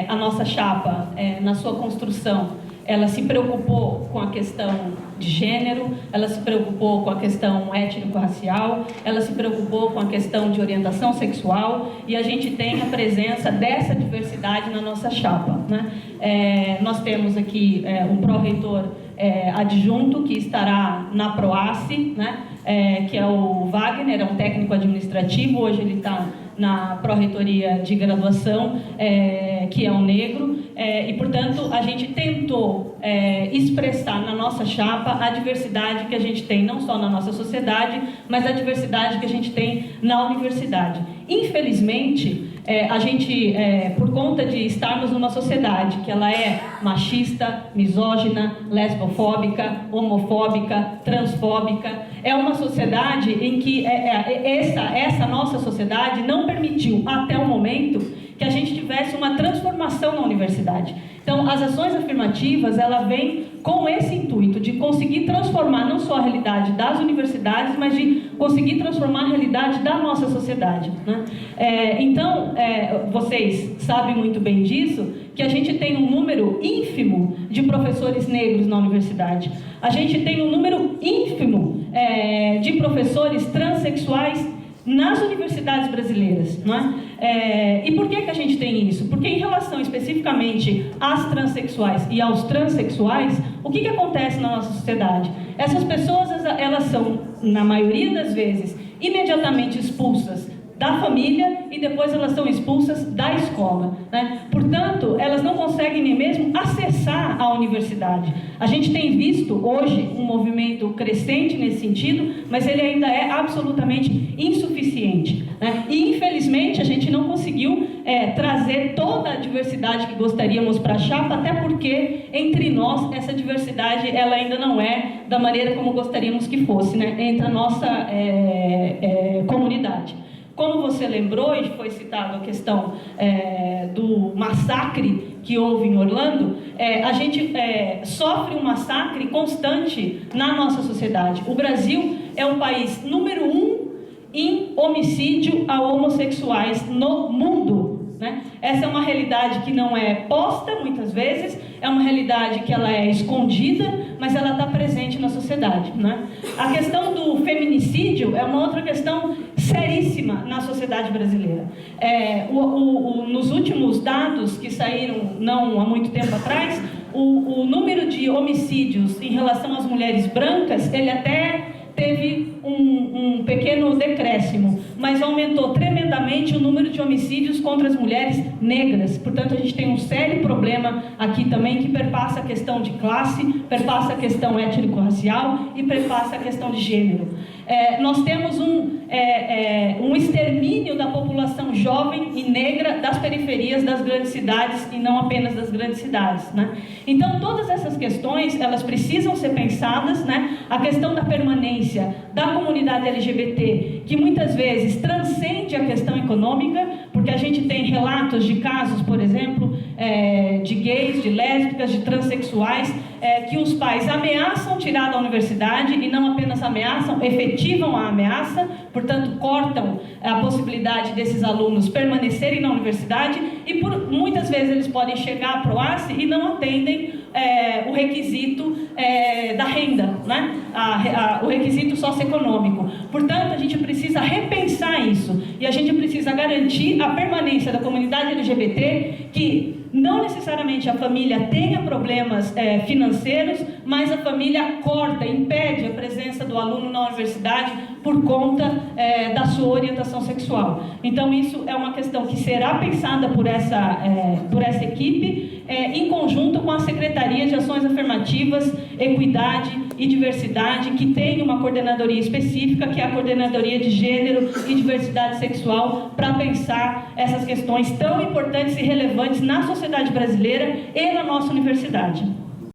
a nossa chapa, na sua construção, ela se preocupou com a questão de gênero, ela se preocupou com a questão étnico-racial, ela se preocupou com a questão de orientação sexual, e a gente tem a presença dessa diversidade na nossa chapa, né? Nós temos aqui um pró-reitor adjunto que estará na PROACE, né? Que é o Wagner, é um técnico administrativo, hoje ele está na pró-reitoria de graduação, que é um negro, e, portanto, a gente tentou expressar na nossa chapa a diversidade que a gente tem, não só na nossa sociedade, mas a diversidade que a gente tem na universidade. Infelizmente, a gente, por conta de estarmos numa sociedade que ela é machista, misógina, lesbofóbica, homofóbica, transfóbica, é uma sociedade em que essa nossa sociedade não permitiu, até o momento, que a gente tivesse uma transformação na universidade. Então, as ações afirmativas, ela vem com esse intuito de conseguir transformar não só a realidade das universidades, mas de conseguir transformar a realidade da nossa sociedade, né? Então, vocês sabem muito bem disso, que a gente tem um número ínfimo de professores negros na universidade. A gente tem um número ínfimo de professores transexuais nas universidades brasileiras, não é? E por que a gente tem isso? Porque em relação especificamente às transexuais e aos transexuais, o que acontece na nossa sociedade? Essas pessoas, elas são, na maioria das vezes, imediatamente expulsas da família e depois elas são expulsas da escola, né? Portanto, elas não conseguem nem mesmo acessar a universidade. A gente tem visto hoje um movimento crescente nesse sentido, mas ele ainda é absolutamente insuficiente, né? E infelizmente a gente não conseguiu trazer toda a diversidade que gostaríamos para a chapa, até porque entre nós essa diversidade ela ainda não é da maneira como gostaríamos que fosse, né? Entre a nossa comunidade. Como você lembrou, e foi citado a questão do massacre que houve em Orlando, a gente sofre um massacre constante na nossa sociedade. O Brasil é o país número 1 em homicídio a homossexuais no mundo, né? Essa é uma realidade que não é posta muitas vezes, é uma realidade que ela é escondida, mas ela está presente na sociedade, né? A questão do feminicídio é uma outra questão seríssima na sociedade brasileira. Nos últimos dados que saíram não há muito tempo atrás, o número de homicídios em relação às mulheres brancas, ele até teve um pequeno decréscimo, mas aumentou tremendamente o número de homicídios contra as mulheres negras. Portanto, a gente tem um sério problema aqui também, que perpassa a questão de classe, perpassa a questão étnico-racial e perpassa a questão de gênero. Nós temos um extermínio da população jovem e negra das periferias das grandes cidades e não apenas das grandes cidades, né? Então, todas essas questões, elas precisam ser pensadas, né? A questão da permanência da comunidade LGBT, que muitas vezes transcende a questão econômica, porque a gente tem relatos de casos, por exemplo, de gays, de lésbicas, de transexuais, que os pais ameaçam tirar da universidade, e não apenas ameaçam, efetivam a ameaça, portanto cortam a possibilidade desses alunos permanecerem na universidade, e muitas vezes eles podem chegar à PROACE e não atendem o requisito da renda, né? O requisito socioeconômico. Portanto, a gente precisa repensar isso, e a gente precisa garantir a permanência da comunidade LGBT, que não necessariamente a família tenha problemas financeiros, mas a família corta, impede a presença do aluno na universidade por conta da sua orientação sexual. Então, isso é uma questão que será pensada por essa equipe, em conjunto com a Secretaria de Ações Afirmativas, Equidade e Diversidade, que tem uma coordenadoria específica, que é a Coordenadoria de Gênero e Diversidade Sexual, para pensar essas questões tão importantes e relevantes na sociedade brasileira e na nossa universidade.